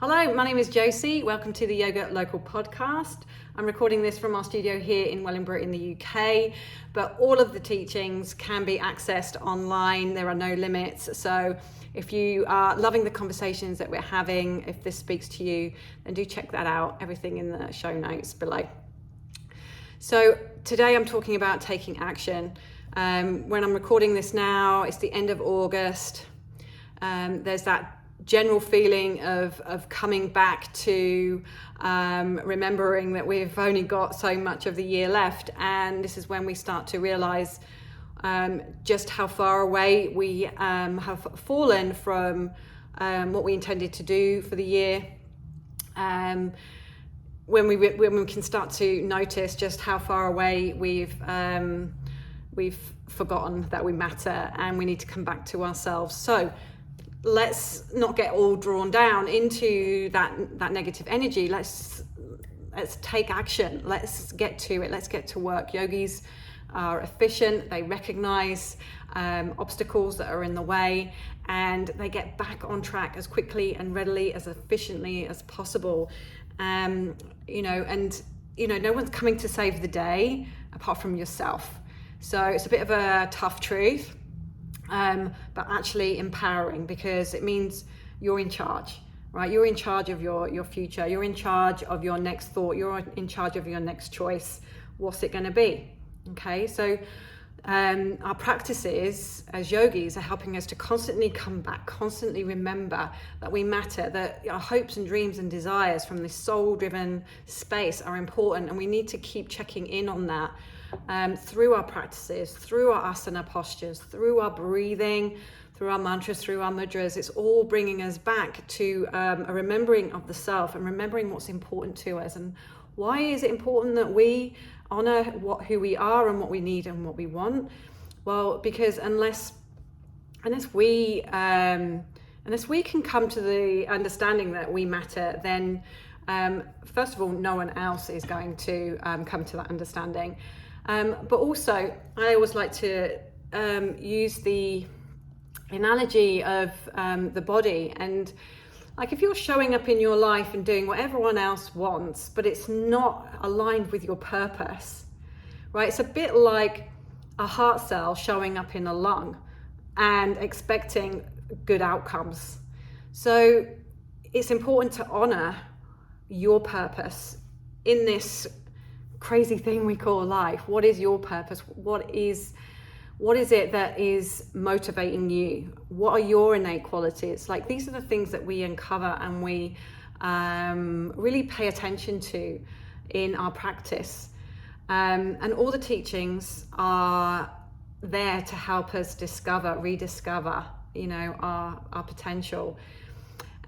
Hello, my name is Josie. Welcome to the Yoga Local podcast. I'm recording this from our studio here in Wellingborough in the UK, but all of the teachings can be accessed online. There are no limits. So if you are loving the conversations that we're having, if this speaks to you, then do check that out. Everything in the show notes below. So today I'm talking about taking action. When I'm recording this now, it's the end of August. There's that general feeling of coming back to remembering that we've only got so much of the year left, and this is when we start to realize just how far away we have fallen from what we intended to do for the year. When we can start to notice just how far away we've forgotten that we matter and we need to come back to ourselves. So let's not get all drawn down into that negative energy. Let's take action. Let's get to it. Let's get to work. Yogis are efficient. They recognize obstacles that are in the way, and they get back on track as quickly and readily, as efficiently as possible. No one's coming to save the day apart from yourself. So it's a bit of a tough truth. But actually empowering, because it means you're in charge, right? You're in charge of your future. You're in charge of your next thought. You're in charge of your next choice. What's it going to be? Okay, so our practices as yogis are helping us to constantly come back, constantly remember that we matter, that our hopes and dreams and desires from this soul-driven space are important, and we need to keep checking in on that. Through our practices, through our asana postures, through our breathing, through our mantras, through our mudras. It's all bringing us back to a remembering of the self and remembering what's important to us. And why is it important that we honor who we are and what we need and what we want? Well, because unless we can come to the understanding that we matter, then first of all, no one else is going to come to that understanding. But also, I always like to use the analogy of the body. And like, if you're showing up in your life and doing what everyone else wants, but it's not aligned with your purpose, right? It's a bit like a heart cell showing up in a lung and expecting good outcomes. So it's important to honor your purpose in this crazy thing we call life. What is your purpose? What is it that is motivating you? What are your innate qualities? Like, these are the things that we uncover and we really pay attention to in our practice. And all the teachings are there to help us rediscover, our potential.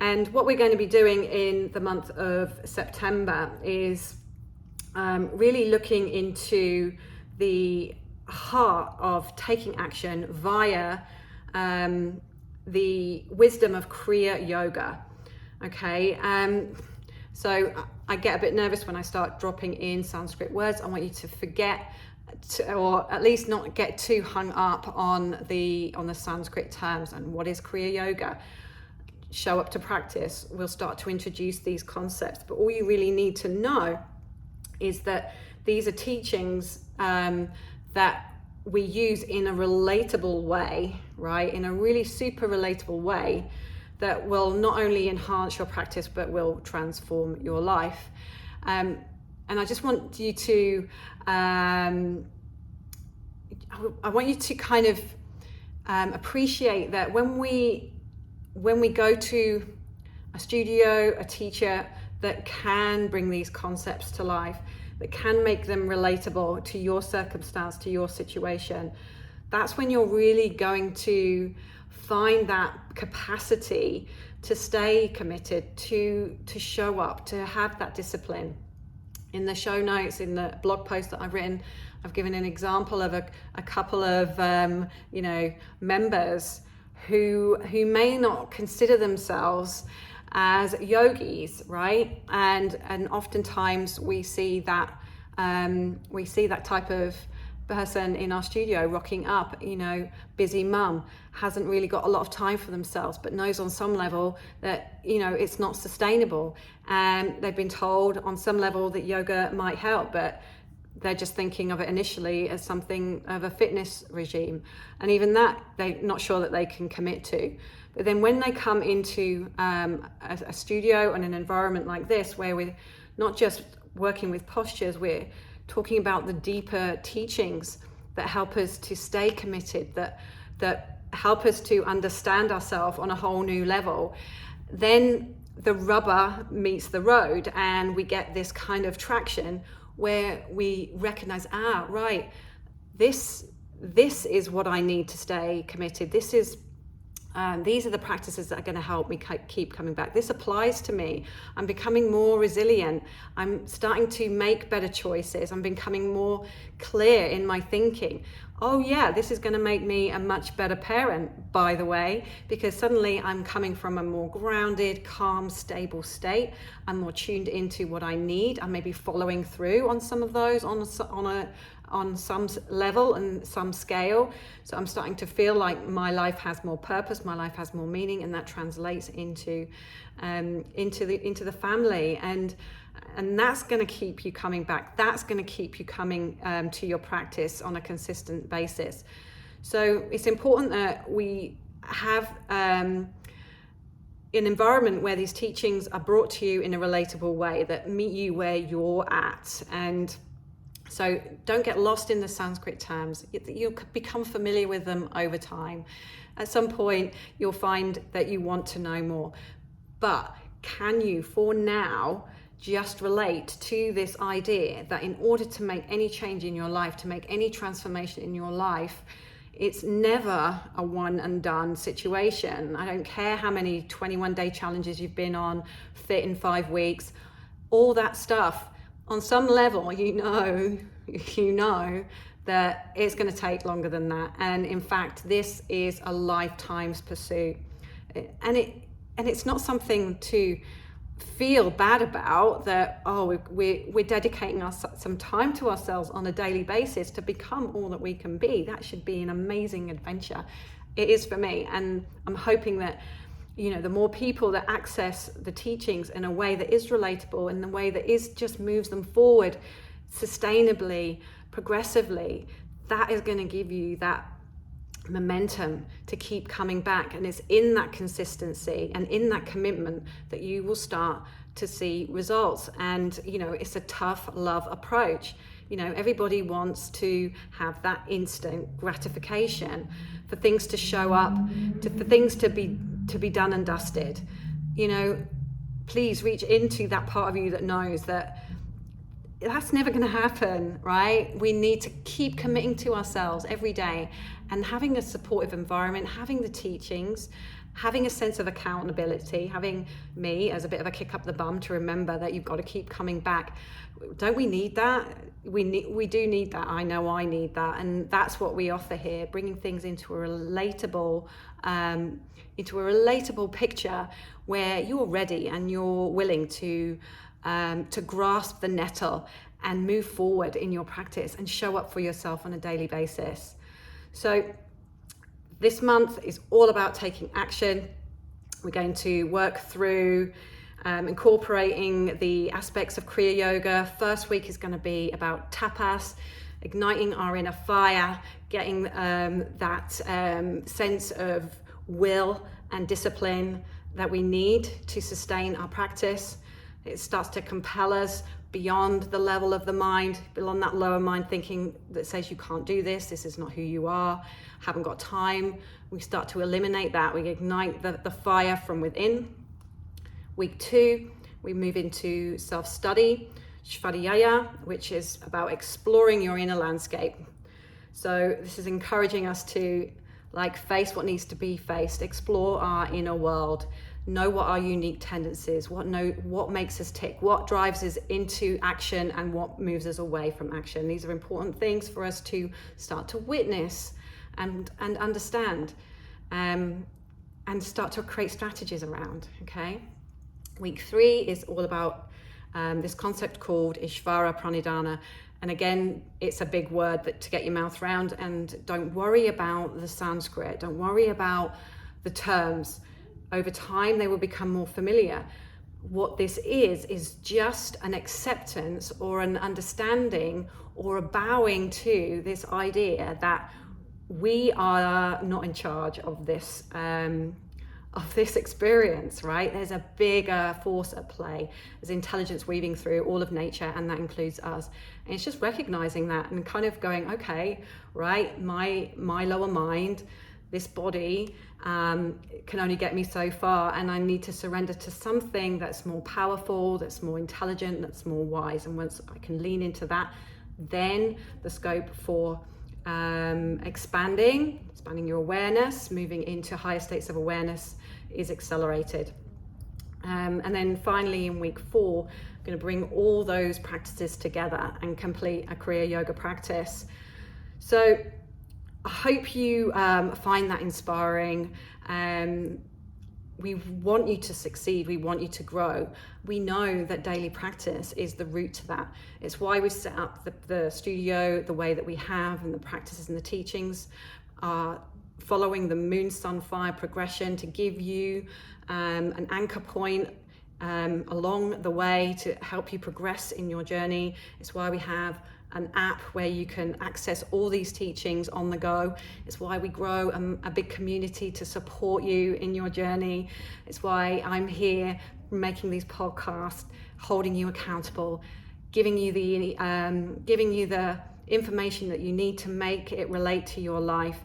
And what we're going to be doing in the month of September is really looking into the heart of taking action via the wisdom of Kriya Yoga. Okay, so I get a bit nervous when I start dropping in Sanskrit words. I want you to forget or at least not get too hung up on the Sanskrit terms. And what is Kriya Yoga? Show up to practice. We'll start to introduce these concepts, but all you really need to know is that these are teachings that we use in a relatable way, right? In a really super relatable way that will not only enhance your practice, but will transform your life. And I just want you to, I want you to kind of appreciate that when we go to a studio, a teacher that can bring these concepts to life, that can make them relatable to your circumstance, to your situation, that's when you're really going to find that capacity to stay committed, to show up, to have that discipline. In the show notes, in the blog post that I've written, I've given an example of a couple of members who may not consider themselves as yogis, right? And oftentimes we see that type of person in our studio rocking up, busy mum, hasn't really got a lot of time for themselves, but knows on some level that, it's not sustainable. And they've been told on some level that yoga might help, but they're just thinking of it initially as something of a fitness regime. And even that, they're not sure that they can commit to. But then when they come into a studio and an environment like this, where we're not just working with postures, we're talking about the deeper teachings that help us to stay committed, that help us to understand ourselves on a whole new level, then the rubber meets the road and we get this kind of traction where we recognize, right, this is what I need to stay committed. These are the practices that are going to help me keep coming back. This applies to me. I'm becoming more resilient. I'm starting to make better choices. I'm becoming more clear in my thinking. Oh yeah, this is going to make me a much better parent, by the way, because suddenly I'm coming from a more grounded, calm, stable state. I'm more tuned into what I need. I'm maybe following through on some of those on some level and some scale. So I'm starting to feel like my life has more purpose, my life has more meaning, and that translates into the family. And that's going to keep you coming back. That's going to keep you coming to your practice on a consistent basis. So it's important that we have an environment where these teachings are brought to you in a relatable way, that meet you where you're at. And so don't get lost in the Sanskrit terms. You'll become familiar with them over time. At some point, you'll find that you want to know more. But can you, for now, just relate to this idea that in order to make any change in your life, to make any transformation in your life, it's never a one and done situation. I don't care how many 21-day challenges you've been on, fit in 5 weeks, all that stuff. On some level, you know that it's going to take longer than that. And in fact, this is a lifetime's pursuit. And it's not something to feel bad about, that we're dedicating some time to ourselves on a daily basis to become all that we can be. That should be an amazing adventure. It is for me, and I'm hoping that the more people that access the teachings in a way that is relatable, in the way that just moves them forward sustainably, progressively, that is going to give you that momentum to keep coming back. And it's in that consistency and in that commitment that you will start to see results. And it's a tough love approach. Everybody wants to have that instant gratification, for things to show up, for things to be done and dusted. Please reach into that part of you that knows that that's never going to happen, right? We need to keep committing to ourselves every day, and having a supportive environment, having the teachings, having a sense of accountability, having me as a bit of a kick up the bum to remember that you've got to keep coming back. Don't we need that? We do need that. I know I need that, and that's what we offer here, bringing things into a relatable picture where you're ready and you're willing to grasp the nettle and move forward in your practice and show up for yourself on a daily basis. So this month is all about taking action. We're going to work through incorporating the aspects of Kriya Yoga. First week is going to be about tapas, igniting our inner fire, getting that sense of will and discipline that we need to sustain our practice. It starts to compel us beyond the level of the mind, beyond that lower mind thinking that says you can't do this is not who you are, haven't got time. We start to eliminate that. We ignite the fire from within. Week 2, we move into self-study, Svadhyaya, which is about exploring your inner landscape. So this is encouraging us to face what needs to be faced, explore our inner world, know what our unique tendencies, what makes us tick, what drives us into action, and what moves us away from action. These are important things for us to start to witness and understand, and start to create strategies around. Okay. Week 3 is all about this concept called Ishvara Pranidhana, And again, it's a big word that to get your mouth around, and don't worry about the Sanskrit, don't worry about the terms. Over time, they will become more familiar. What this is just an acceptance or an understanding or a bowing to this idea that we are not in charge of this experience, right? There's a bigger force at play. There's intelligence weaving through all of nature, and that includes us. And it's just recognizing that and kind of going, okay, right, my lower mind, this body can only get me so far, and I need to surrender to something that's more powerful, that's more intelligent, that's more wise. And once I can lean into that, then the scope for expanding your awareness, moving into higher states of awareness is accelerated. And then finally in week 4, I'm going to bring all those practices together and complete a Kriya Yoga practice. So I hope you find that inspiring. We want you to succeed. We want you to grow. We know that daily practice is the route to that. It's why we set up the studio the way that we have, and the practices and the teachings are following the moon, sun, fire progression to give you an anchor point along the way to help you progress in your journey. It's why we have an app where you can access all these teachings on the go. It's why we grow a big community to support you in your journey. It's why I'm here making these podcasts, holding you accountable, giving you the information that you need to make it relate to your life.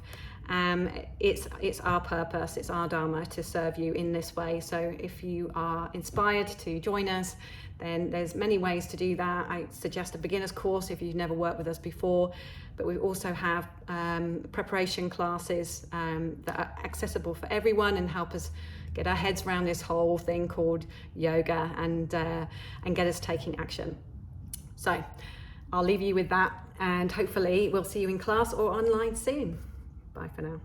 It's our purpose, it's our dharma to serve you in this way. So if you are inspired to join us, then there's many ways to do that. I suggest a beginner's course if you've never worked with us before, but we also have preparation classes that are accessible for everyone and help us get our heads around this whole thing called yoga and get us taking action. So I'll leave you with that, and hopefully we'll see you in class or online soon. Bye for now.